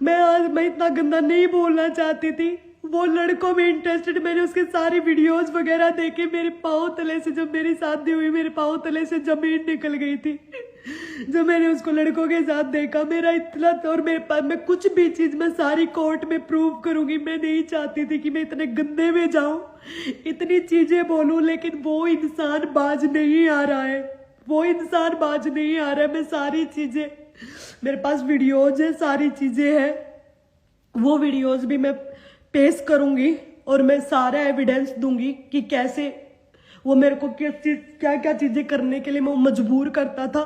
मैं इतना गंदा नहीं बोलना चाहती थी। वो लड़कों में इंटरेस्टेड, मैंने उसके सारी वीडियोस वगैरह देखे। मेरे पाँव तले से, जब मेरी शादी हुई, मेरे पाँव तले से जमीन निकल गई थी जब मैंने उसको लड़कों के साथ देखा। मेरा इतना, और मेरे पास मैं कुछ भी चीज मैं सारी कोर्ट में प्रूव करूंगी। मैं नहीं चाहती थी कि मैं इतने गंदे में जाऊं, इतनी चीजें बोलूं, लेकिन वो इंसान बाज नहीं आ रहा है, वो इंसान बाज नहीं आ रहा है। मैं सारी चीजें, मेरे पास वीडियोज है, सारी चीजें हैं, वो वीडियोज भी मैं पेश करूंगी और मैं सारा एविडेंस दूंगी कि कैसे वो मेरे को क्या क्या चीजें करने के लिए मैं मजबूर करता था।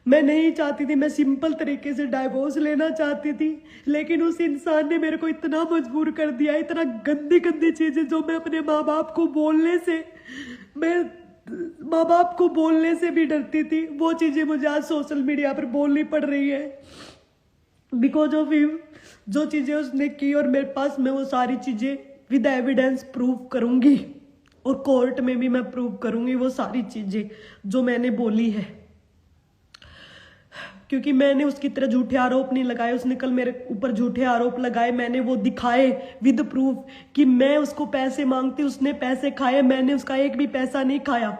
मैं नहीं चाहती थी, मैं सिंपल तरीके से डाइवोर्स लेना चाहती थी, लेकिन उस इंसान ने मेरे को इतना मजबूर कर दिया, इतना गंदी गंदी चीजें जो मैं अपने माँ बाप को बोलने से, मैं माँ बाप को बोलने से भी डरती थी, वो चीजें मुझे आज सोशल मीडिया पर बोलनी पड़ रही है बिकॉज ऑफ हिम। जो चीजें उसने की और मेरे पास, मैं वो सारी चीजें विद एविडेंस प्रूव करूंगी और कोर्ट में भी मैं प्रूव करूंगी वो सारी चीजें जो मैंने बोली है, क्योंकि मैंने उसकी तरह झूठे आरोप नहीं लगाए। उसने कल मेरे ऊपर झूठे आरोप लगाए, मैंने वो दिखाए विद प्रूफ कि मैं उसको पैसे मांगती, उसने पैसे खाए, मैंने उसका एक भी पैसा नहीं खाया।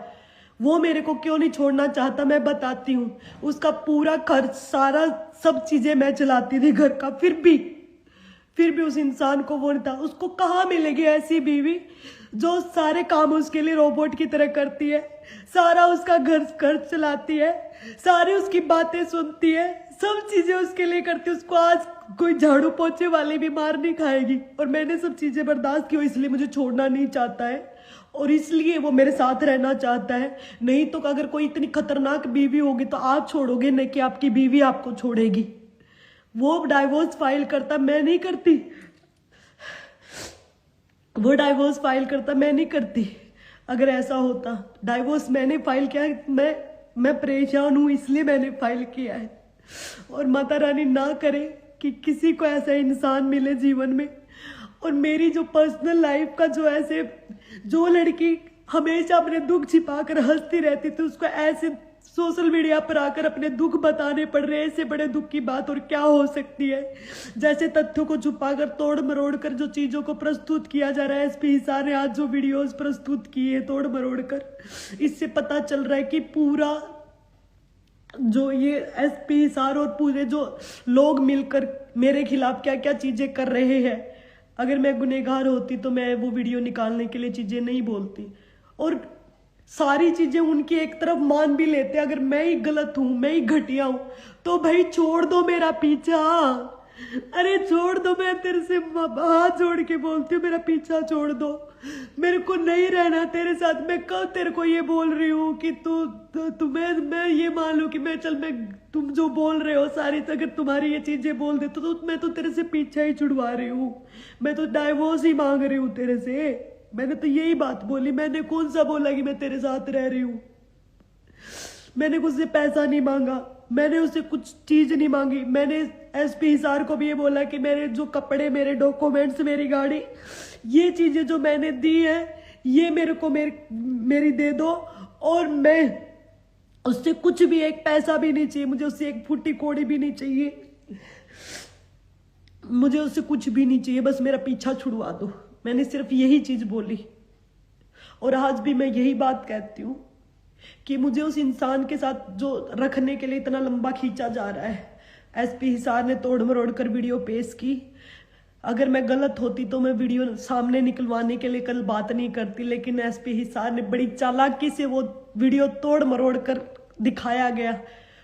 वो मेरे को क्यों नहीं छोड़ना चाहता मैं बताती हूँ। उसका पूरा खर्च, सारा सब चीजें मैं चलाती थी घर का, फिर भी उस इंसान को वो नहीं था। उसको कहाँ मिलेगी ऐसी बीवी जो सारे काम उसके लिए रोबोट की तरह करती है, सारा उसका घर खर्च चलाती है, सारी उसकी बातें सुनती है, सब चीजें उसके लिए करती है। उसको आज कोई झाड़ू पोछे वाली भी मार नहीं खाएगी, और मैंने सब चीजें बर्दाश्त की, इसलिए मुझे छोड़ना नहीं चाहता है और इसलिए वो मेरे साथ रहना चाहता है। नहीं तो अगर कोई इतनी खतरनाक बीवी होगी तो आप छोड़ोगे, नहीं कि आपकी बीवी आपको छोड़ेगी। वो डाइवोर्स फाइल करता, मैं नहीं करती। वो डाइवोर्स फाइल करता, मैं नहीं करती। अगर ऐसा होता, डाइवोर्स मैंने फाइल किया है, मैं परेशान हूं इसलिए मैंने फाइल किया है। और माता रानी ना करे कि किसी को ऐसा इंसान मिले जीवन में। और मेरी जो पर्सनल लाइफ का जो ऐसे, जो लड़की हमेशा अपने दुख छिपाकर हंसती रहती थी, उसको ऐसे सोशल मीडिया पर आकर अपने दुख बताने पड़ रहे हैं। इससे बड़े दुख की बात और क्या हो सकती है। जैसे तथ्यों को छुपाकर, तोड़ मरोड़ कर जो चीजों को प्रस्तुत किया जा रहा है, एसपी हिसार ने आज जो वीडियोस प्रस्तुत किए तोड़ मरोड़ कर, इससे पता चल रहा है कि पूरा जो ये एसपी हिसार और पूरे जो लोग मिलकर मेरे खिलाफ क्या क्या चीजें कर रहे हैं। अगर मैं गुनहगार होती तो मैं वो वीडियो निकालने के लिए चीजें नहीं बोलती, और सारी चीजें उनकी एक तरफ मान भी लेते। अगर मैं ही गलत हूं, मैं ही घटिया हूं, तो भाई छोड़ दो मेरा पीछा। अरे छोड़ दो, मैं तेरे से हाथ जोड़ के बोलती हूँ, मेरा पीछा छोड़ दो। मेरे को नहीं रहना तेरे साथ। मैं कब तेरे को ये बोल रही हूँ कि तुम्हें मैं ये मान लूं कि मैं तुम जो बोल रहे हो सारी, अगर तुम्हारी ये चीजें बोल दे तो मैं तो तेरे से पीछा ही छुड़वा रही हूँ। मैं तो डाइवोर्स ही मांग रही हूँ तेरे से। मैंने तो यही बात बोली। मैंने कौन सा बोला कि मैं तेरे साथ रह रही हूँ। मैंने उससे पैसा नहीं मांगा, मैंने उससे कुछ चीज नहीं मांगी। मैंने एसपी हिसार को भी ये बोला कि मेरे जो कपड़े, मेरे डॉक्यूमेंट्स, मेरी गाड़ी, ये चीजें जो मैंने दी है, ये मेरे को मेरी दे दो। और मैं उससे कुछ भी, एक पैसा भी नहीं चाहिए मुझे, उससे एक फुट्टी कोड़ी भी नहीं चाहिए, मुझे उससे कुछ भी नहीं चाहिए, बस मेरा पीछा छुड़वा दो। मैंने सिर्फ यही चीज बोली, और आज भी मैं यही बात कहती हूँ कि मुझे उस इंसान के साथ जो रखने के लिए इतना लंबा खींचा जा रहा है। एसपी हिसार ने तोड़ मरोड़ कर वीडियो पेश की। अगर मैं गलत होती तो मैं वीडियो सामने निकलवाने के लिए कल बात नहीं करती, लेकिन एसपी हिसार ने बड़ी चालाकी से वो वीडियो तोड़ मरोड़ कर दिखाया गया।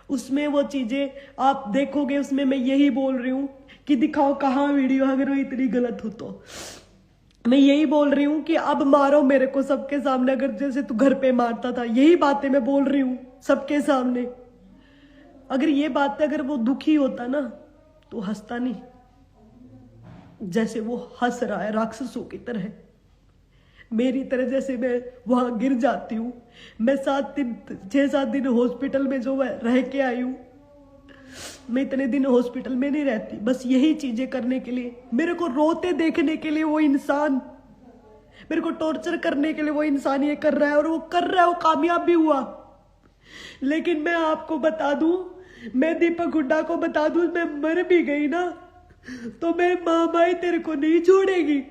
उसमें वो चीजें आप देखोगे, उसमें मैं यही बोल रही हूँ कि दिखाओ कहाँ वीडियो, अगर वो इतनी गलत हो तो। मैं यही बोल रही हूँ कि अब मारो मेरे को सबके सामने, अगर जैसे तू घर पे मारता था। यही बातें मैं बोल रही हूँ सबके सामने। अगर ये बातें, अगर वो दुखी होता ना तो हंसता नहीं, जैसे वो हंस रहा है राक्षसों की तरह, मेरी तरह। जैसे मैं वहां गिर जाती हूँ। मैं 6-7 दिन हॉस्पिटल में जो रह के आई हूँ, मैं इतने दिन हॉस्पिटल में नहीं रहती, बस यही चीजें करने के लिए। मेरे को रोते देखने के लिए वो इंसान, मेरे को टॉर्चर करने के लिए वो इंसान ये कर रहा है, और वो कर रहा है, वो कामयाब भी हुआ। लेकिन मैं आपको बता दूं, मैं दीपक हुड्डा को बता दूं, मैं मर भी गई ना तो मेरी माँ भाई तेरे को नहीं छोड़ेगी।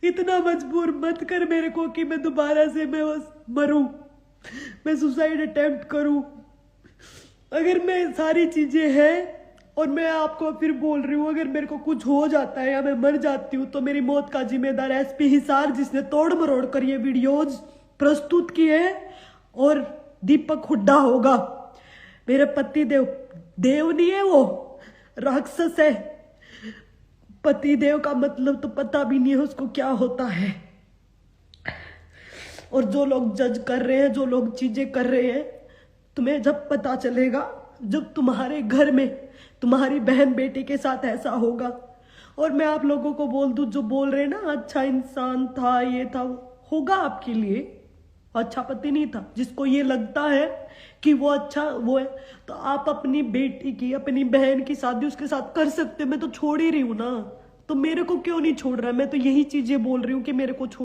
इतना मजबूर मत कर मेरे को कि मैं दोबारा से मैं बस मरूं, मैं सुसाइड अटेम्प्ट करूं। अगर मैं सारी चीजें हैं और मैं आपको फिर बोल रही हूँ, अगर मेरे को कुछ हो जाता है या मैं मर जाती हूँ तो मेरी मौत का जिम्मेदार एसपी हिसार, जिसने तोड़ मरोड़ कर ये वीडियोज प्रस्तुत किए है, और दीपक हुड्डा होगा। मेरे पति देव, देव नहीं है वो, राक्षस है। पति देव का मतलब तो पता भी नहीं है उसको क्या होता है। और जो लोग जज कर रहे हैं, जो लोग चीजें कर रहे हैं, तुम्हें जब पता चलेगा, जब तुम्हारे घर में तुम्हारी बहन बेटी के साथ ऐसा होगा। और मैं आप लोगों को बोल दूं, जो बोल रहे हैं ना अच्छा इंसान था, ये था, होगा आपके लिए अच्छा पति नहीं था। जिसको ये लगता है कि वो अच्छा वो है, तो आप अपनी बेटी की, अपनी बहन की शादी उसके साथ कर सकते हो। मैं तो छोड़ ही रही हूं ना, तो मेरे को क्यों नहीं छोड़ रहा? मैं तो यही चीजें बोल रही हूँ कि मेरे को छोड़